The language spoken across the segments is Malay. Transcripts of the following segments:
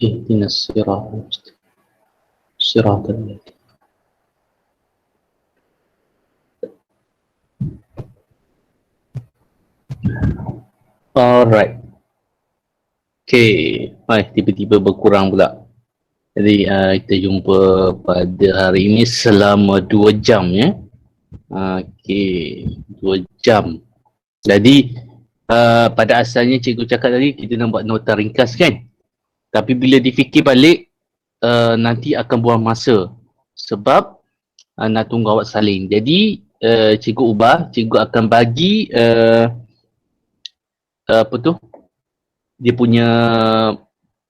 اهدنا الصراط المستقيم صراط الذين. Alright. Okay. Tiba-tiba berkurang pula. Jadi kita jumpa pada hari ini selama 2 jam ya. Okay, 2 jam. Jadi pada asalnya cikgu cakap tadi kita nak buat nota ringkas kan. Tapi bila difikir balik nanti akan buang masa. Sebab nak tunggu awak salin. Jadi cikgu ubah, cikgu akan bagi apa tu? Dia punya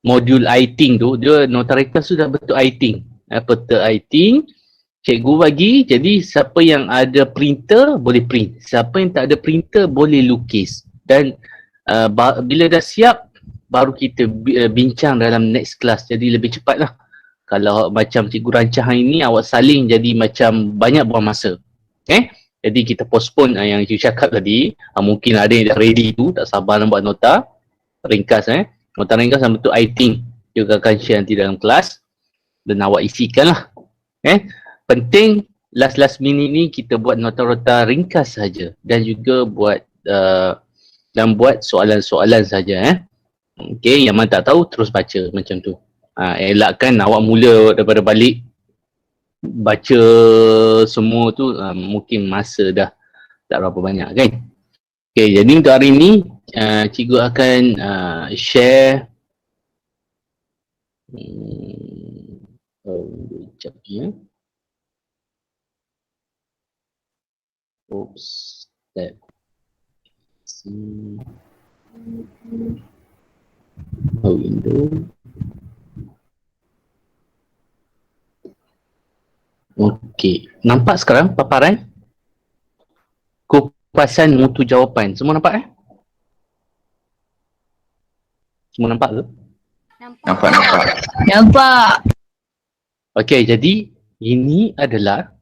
modul I-Think tu, dia nota ringkas sudah betul I-Think. Peta I-Think cikgu bagi, jadi siapa yang ada printer boleh print, siapa yang tak ada printer boleh lukis. Dan bila dah siap baru kita bincang dalam next class, jadi lebih cepat lah. Kalau macam cikgu rancang hari ni awak saling, jadi macam banyak buang masa. Jadi kita postpone yang cikgu cakap tadi. Mungkin ada yang dah ready tu, tak sabar nak buat nota ringkas. Nota ringkas yang betul I-Think juga akan share nanti dalam kelas dan awak isikan lah. Penting last minute ni kita buat nota-nota ringkas saja dan juga buat buat soalan-soalan saja. Okey, yang mana tak tahu terus baca macam tu. Elakkan awak mula daripada balik baca semua tu, mungkin masa dah tak berapa banyak kan. Okey, jadi untuk hari ni cikgu akan share sekejap ya. Oops, that. Window. Okey, nampak sekarang paparan? Kupasan mutu jawapan. Semua nampak Semua nampak ke? Nampak. Okey, jadi ini adalah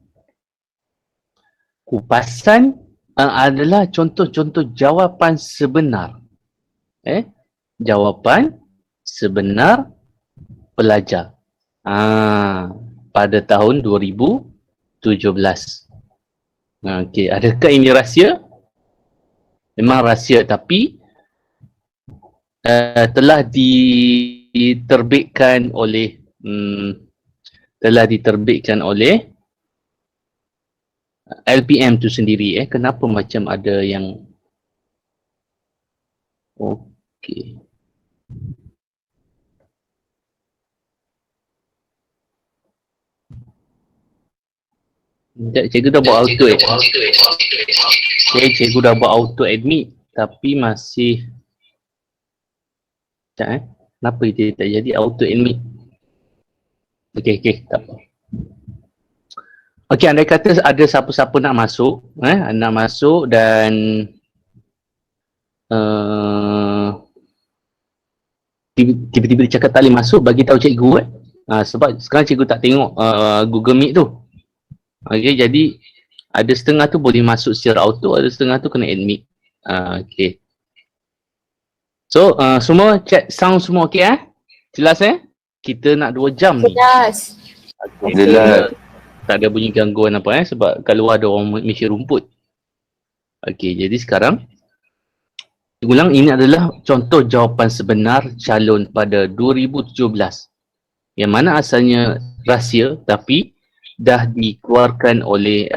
kupasan adalah contoh-contoh jawapan sebenar. Jawapan sebenar pelajar. Pada tahun 2017. Okey, adakah ini rahsia? Memang rahsia, tapi telah diterbitkan oleh LPM tu sendiri. Kenapa macam ada yang okey. Cikgu dah buat auto cikgu dah buat auto admit tapi masih kenapa dia tak jadi auto admit? Okey, tak apa. Okey, andai kata ada siapa-siapa nak masuk dan tiba-tiba dia cakap tak boleh masuk, bagi tahu cikgu sebab sekarang cikgu tak tengok Google Meet tu. Okey, jadi ada setengah tu boleh masuk secara auto, ada setengah tu kena admit. Okey. So, semua check sound semua okey Jelas Kita nak 2 jam ni. Jelas. Okay. Tak ada bunyi gangguan apa sebab kalau ada orang mesin rumput. Okey, jadi sekarang ulang, ini adalah contoh jawapan sebenar calon pada 2017. Yang mana asalnya rahsia tapi dah dikeluarkan oleh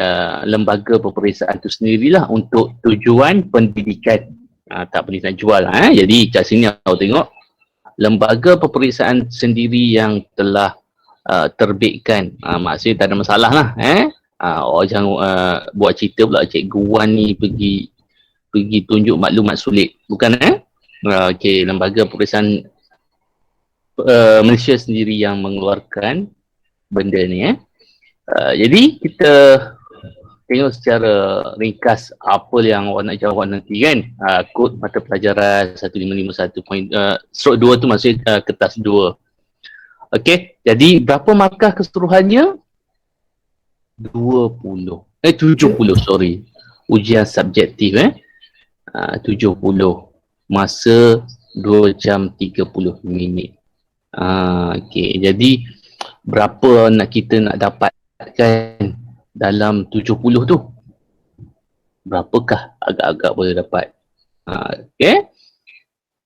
lembaga peperiksaan itu sendirilah untuk tujuan pendidikan. Tak boleh nak jual Jadi kat sini awak tengok lembaga peperiksaan sendiri yang telah terbitkan. Maksudnya tak ada masalah lah. Awak jangan buat cerita pula cikgu Wan ni pergi tunjuk maklumat sulit. Bukan okey, lembaga peperiksaan Malaysia sendiri yang mengeluarkan benda ni Jadi kita tengok secara ringkas apa yang awak nak jawab nanti kan. Kod mata pelajaran 1551.2 tu maksudnya kertas 2. Okey, jadi berapa markah keseluruhannya? 70 sorry. Ujian subjektif 70. Masa 2 jam 30 minit. Okey, jadi berapa kita nak dapatkan dalam 70 tu? Berapakah agak-agak boleh dapat? Okey.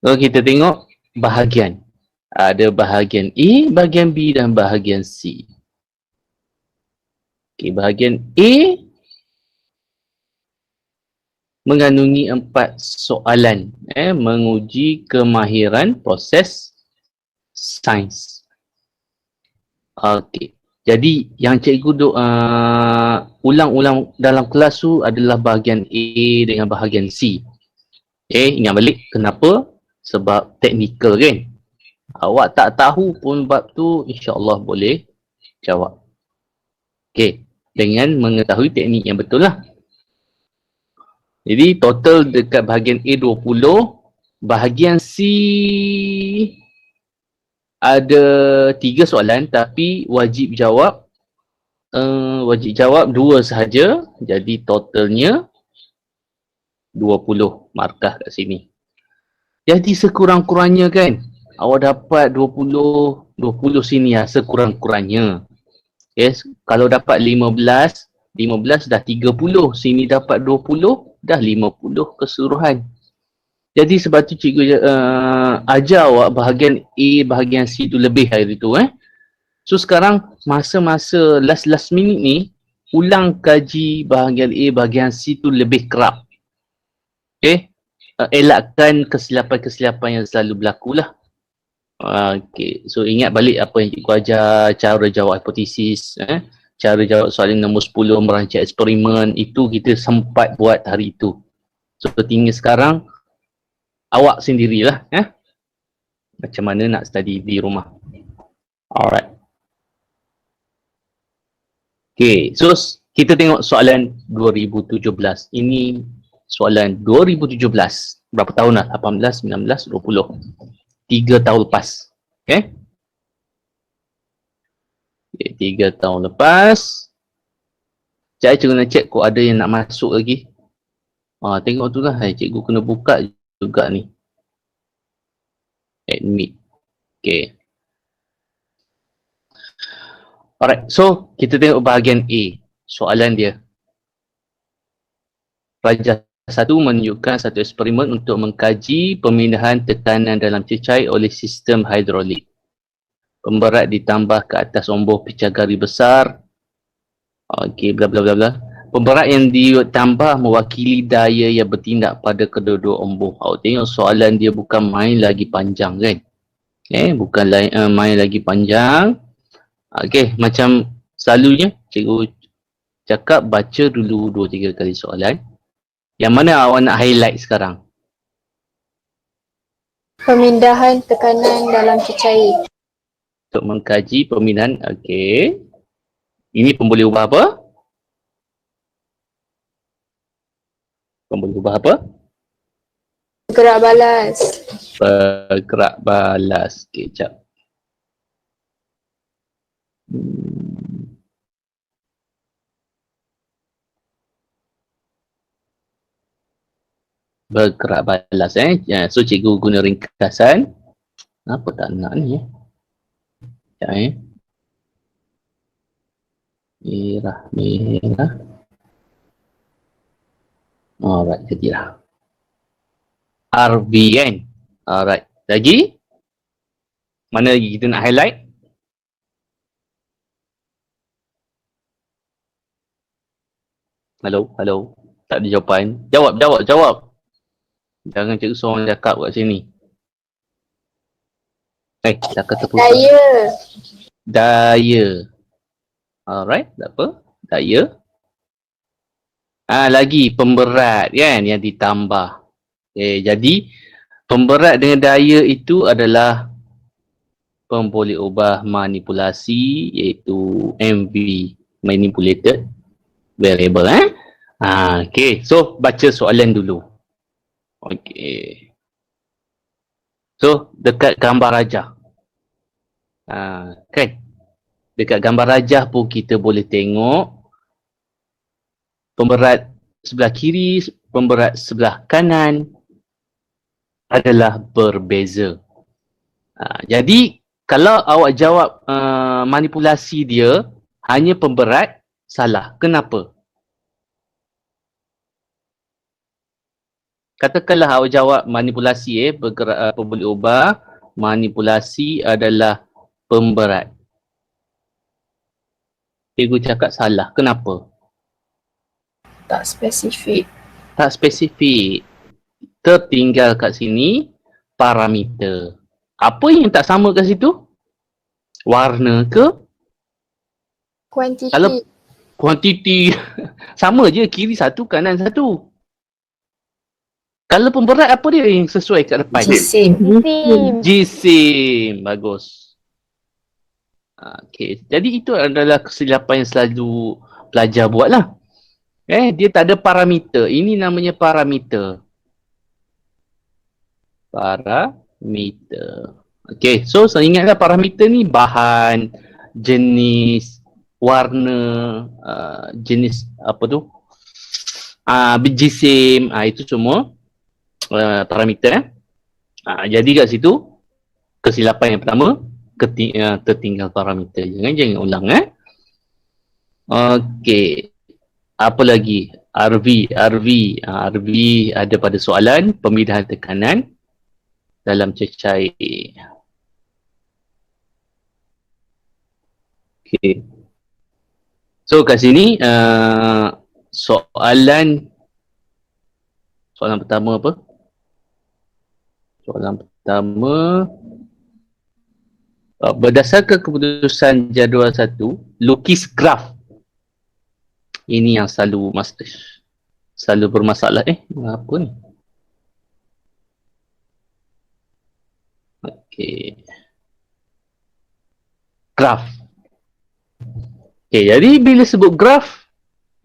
So kita tengok bahagian. Ada bahagian A, bahagian B dan bahagian C. Okey, bahagian A mengandungi 4 soalan menguji kemahiran proses sains. Okey. Jadi yang cikgu duk ulang-ulang dalam kelas tu adalah bahagian A dengan bahagian C. Ingat balik kenapa? Sebab teknikal kan. Awak tak tahu pun bab tu, insya-Allah boleh jawab. Okey, dengan mengetahui teknik yang betul lah. Jadi total dekat bahagian A 20, bahagian C ada 3 soalan tapi wajib jawab 2 sahaja. Jadi totalnya 20 markah kat sini. Jadi sekurang-kurangnya kan awak dapat 20 sini lah sekurang-kurangnya. Yes, kalau dapat 15 dah 30, sini dapat 20 dah 50 keseluruhan. Jadi sebab tu cikgu ajar awak bahagian A, bahagian C tu lebih hari tu So sekarang masa-masa last minute ni ulang kaji bahagian A, bahagian C tu lebih kerap. Okay, elakkan kesilapan-kesilapan yang selalu berlaku lah. Okay, so ingat balik apa yang cikgu ajar, cara jawab hipotesis, cara jawab soalan nombor 10, merancang eksperimen, itu kita sempat buat hari itu. So tinggal sekarang awak sendirilah macam mana nak study di rumah. Alright. Okay, so kita tengok soalan 2017. Ini soalan 2017. Berapa tahun lah? 18, 19, 20. 3 tahun lepas. Okay. 3 tahun lepas. Sekejap cikgu nak check kok ada yang nak masuk lagi. Tengok tu lah. Cikgu kena buka juga ni. Admit. Okay. Alright, so kita tengok bahagian A. Soalan dia. Rajah 1 menunjukkan satu eksperimen untuk mengkaji pemindahan tekanan dalam cecair oleh sistem hidrolik. Pemberat ditambah ke atas omboh picagari besar. Okey, bla bla bla bla. Pemberat yang ditambah mewakili daya yang bertindak pada kedua-dua omboh. Tengok soalan dia bukan main lagi panjang kan? Bukan main lagi panjang. Okey, macam selalunya cikgu cakap baca dulu 2-3 kali soalan. Yang mana awak nak highlight sekarang? Pemindahan tekanan dalam cecair. Untuk mengkaji pemindahan, okey. Ini pemboleh ubah apa? Pemboleh ubah apa? Bergerak balas. Bergerak balas. Okey, jap. Bergerak balas So cikgu guna ringkasan. Apa tak nak ni Sekejap merah. Alright, jadilah. RV kan? Alright. Lagi? Mana lagi kita nak highlight? Hello. Tak ada jawapan. Jawab. Jangan cikgu seorang cakap kat sini. Dah kata putus. Daya. Alright, tak apa. Daya. Lagi pemberat kan yang ditambah. Jadi pemberat dengan daya itu adalah pemboleh ubah manipulasi, iaitu MV, manipulated variable. Okay, so baca soalan dulu. Okay. So dekat gambar rajah. Kan? Dekat gambar rajah pun kita boleh tengok pemberat sebelah kiri, pemberat sebelah kanan. adalah berbeza. Jadi kalau awak jawab manipulasi dia hanya pemberat, salah. Kenapa? Katakanlah awak jawab manipulasi bergerak boleh ubah, manipulasi adalah pemberat. Cikgu cakap salah. Kenapa? Tak spesifik. Tak spesifik. Tertinggal kat sini parameter. Apa yang tak sama kat situ? Warna ke? Kuantiti. Kalau kuantiti sama je, kiri satu, kanan satu. Kalau pemberat apa dia yang sesuai kat depan? Jisim. Jisim. Bagus. Okay. Jadi itu adalah kesilapan yang selalu pelajar buat lah. Dia tak ada parameter. Ini namanya parameter. Parameter. Okay. So, saya ingatlah parameter ni bahan, jenis, warna, jenis apa tu? Jisim. Itu semua parameter. Jadi kat situ, kesilapan yang pertama, tertinggal parameter. Jangan ulang. Okey. Apa lagi? RV ada pada soalan pemindahan tekanan dalam cecair. Okey. So kat sini soalan pertama apa? Soalan pertama, berdasarkan keputusan jadual 1, lukis graf. Ini yang selalu bermasalah. Apa ni? Okey. Graf. Okey, jadi bila sebut graf,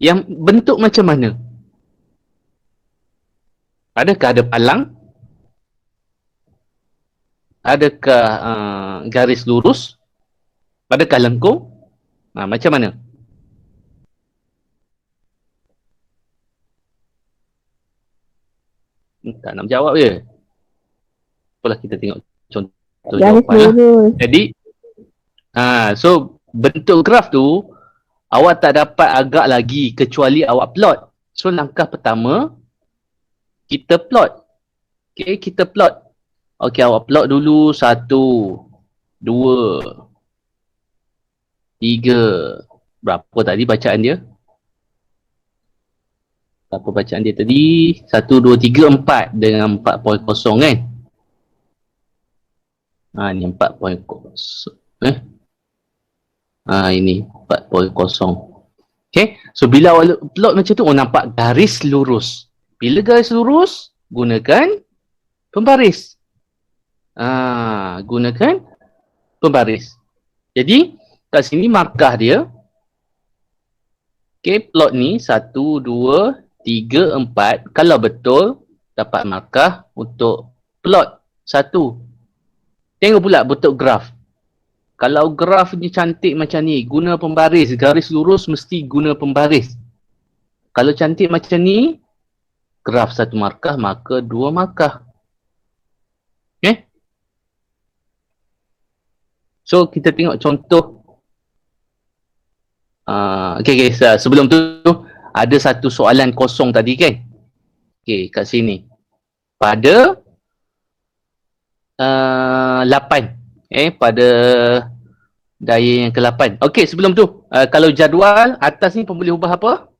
yang bentuk macam mana? Adakah ada palang? Adakah garis lurus? Adakah lengkung? Macam mana? Tak nak jawab je. Apalah, kita tengok contoh jawapan lah. Jadi, so bentuk graf tu awak tak dapat agak lagi kecuali awak plot. So langkah pertama, kita plot. Okay, kita plot. Okay, awak plot dulu 1, 2, 3. Berapa tadi bacaan dia? Berapa bacaan dia tadi? 1, 2, 3, 4 dengan 4.0 kan? Ni 4.0. Ini 4.0. Okay, so bila awak plot macam tu, nampak garis lurus. Bila garis lurus, gunakan pembaris. Gunakan pembaris. Jadi, kat sini markah dia. Okay, plot ni 1, 2, 3, 4. Kalau betul, dapat markah untuk plot 1. Tengok pula bentuk graf. Kalau graf ni cantik macam ni, guna pembaris. Garis lurus mesti guna pembaris. Kalau cantik macam ni, graf 1 markah, maka 2 markah. Okay? So, kita tengok contoh. Okay, sebelum tu, ada satu soalan kosong tadi kan? Okay, kat sini. Pada 8. Pada daya yang ke-8. Okay, sebelum tu, kalau jadual, atas ni pun boleh ubah apa?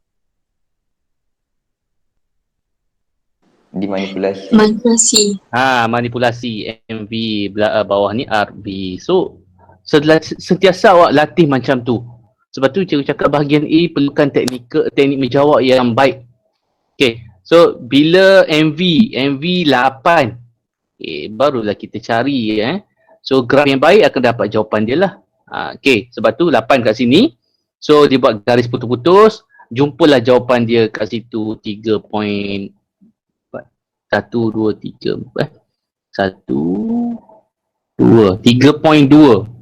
Dimanipulasi. Manipulasi. MV, bawah ni RV. So, sentiasa awak latih macam tu. Sebab tu cikgu cakap bahagian A perlukan teknik menjawab yang baik. Okay, so bila MV 8, barulah kita cari. So graf yang baik akan dapat jawapan dia lah. Okay, sebab tu 8 kat sini. So dia buat garis putus-putus. Jumpalah jawapan dia kat situ 3.1, 2, 3. 1, 2, 3.2.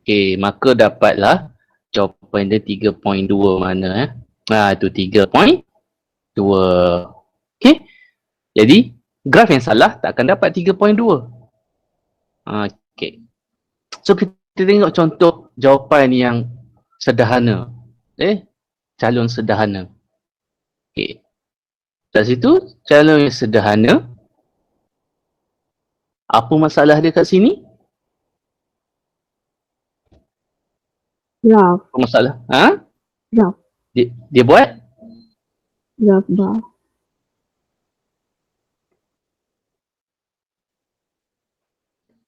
Okay, maka dapatlah jawapan dia 3.2 mana itu 3.2. Okay, jadi graf yang salah tak akan dapat 3.2. Okey. So kita tengok contoh jawapan yang sederhana. Calon sederhana. Okey. Dari situ, calon yang sederhana. Apa masalah dia kat sini? Graph. Apa masalah? Ha? Graph. Dia buat? Graph bar.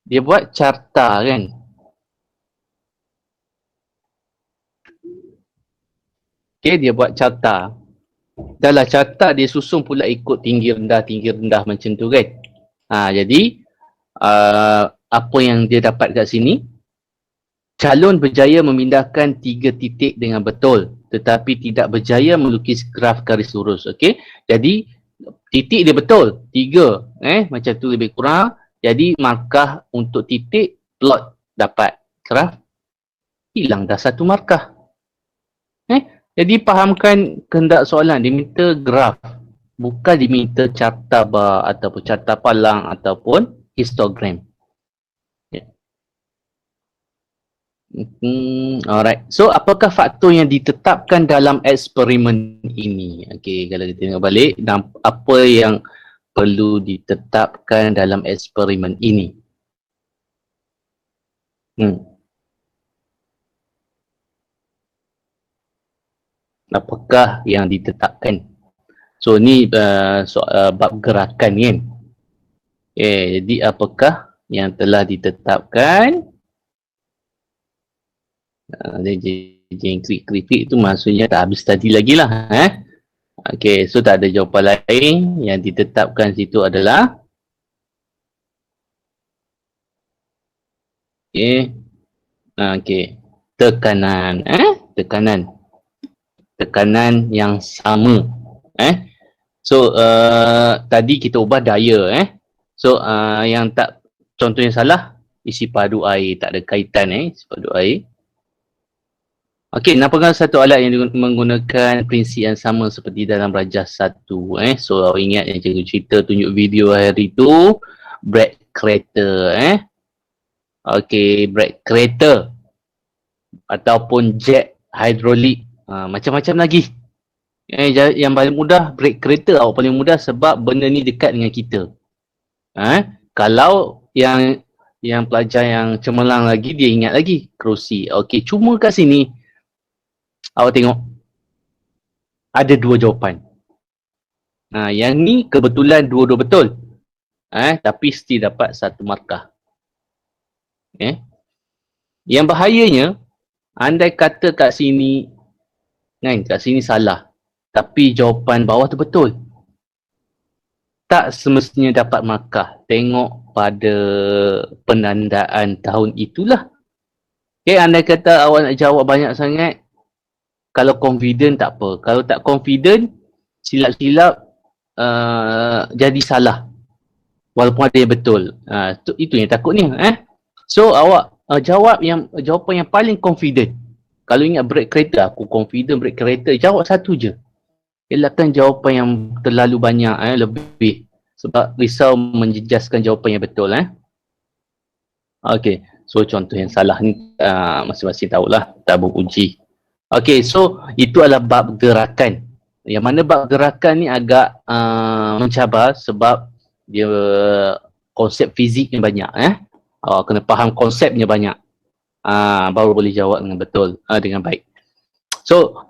Dia buat carta kan? Okay, dia buat carta. Dalam carta dia susun pula ikut tinggi rendah macam tu kan? Jadi apa yang dia dapat kat sini? Calon berjaya memindahkan 3 titik dengan betul, tetapi tidak berjaya melukis graf garis lurus. Okey. Jadi titik dia betul, 3, macam tu lebih kurang. Jadi markah untuk titik plot dapat, graf hilang dah 1 markah. Jadi fahamkan kehendak soalan, dia minta graf, bukan diminta carta bar ataupun carta palang ataupun histogram. Alright. So, apakah faktor yang ditetapkan dalam eksperimen ini? Okey, kalau kita tengok balik, apa yang perlu ditetapkan dalam eksperimen ini? Apakah yang ditetapkan? So, ni bab gerakan kan? Jadi, apakah yang telah ditetapkan? Yang klik-klik tu maksudnya tak habis tadi lagi lah. Okey, so tak ada jawapan lain. Yang ditetapkan situ adalah tekanan. Tekanan yang sama. So tadi kita ubah daya. So yang tak, contoh yang salah, isi padu air, tak ada kaitan isi padu air. Okey, nampakkan satu alat yang menggunakan prinsip yang sama seperti dalam rajah 1. So, awak ingat yang cikgu cerita tunjuk video hari tu, brake crater. Okey, brake crater ataupun jet hidrolik. Macam-macam lagi. Yang paling mudah, brake crater awak paling mudah sebab benda ni dekat dengan kita. Kalau yang pelajar yang cemerlang lagi, dia ingat lagi, kerusi. Okey, cuma kat sini, awak tengok ada 2 jawapan. Yang ni kebetulan dua-dua betul. Tapi still dapat 1 markah. Yang bahayanya, andai kata kat sini salah, tapi jawapan bawah tu betul, tak semestinya dapat markah. Tengok pada penandaan tahun itulah. Andai kata awak nak jawab banyak sangat, kalau confident tak apa. Kalau tak confident, silap-silap jadi salah. Walaupun ada yang betul. Itu yang takut ni. So, awak jawapan yang paling confident. Kalau ingat brake crater, aku confident brake crater, jawab satu je. Elakkan jawapan yang terlalu banyak, lebih. Sebab risau menjejaskan jawapan yang betul. Okey, so contoh yang salah ni masing-masing tahulah, tabung uji. Okey, so itu adalah bab gerakan. Yang mana bab gerakan ni agak mencabar sebab dia konsep fiziknya banyak. Kena faham konsepnya banyak. Baru boleh jawab dengan betul, dengan baik. So,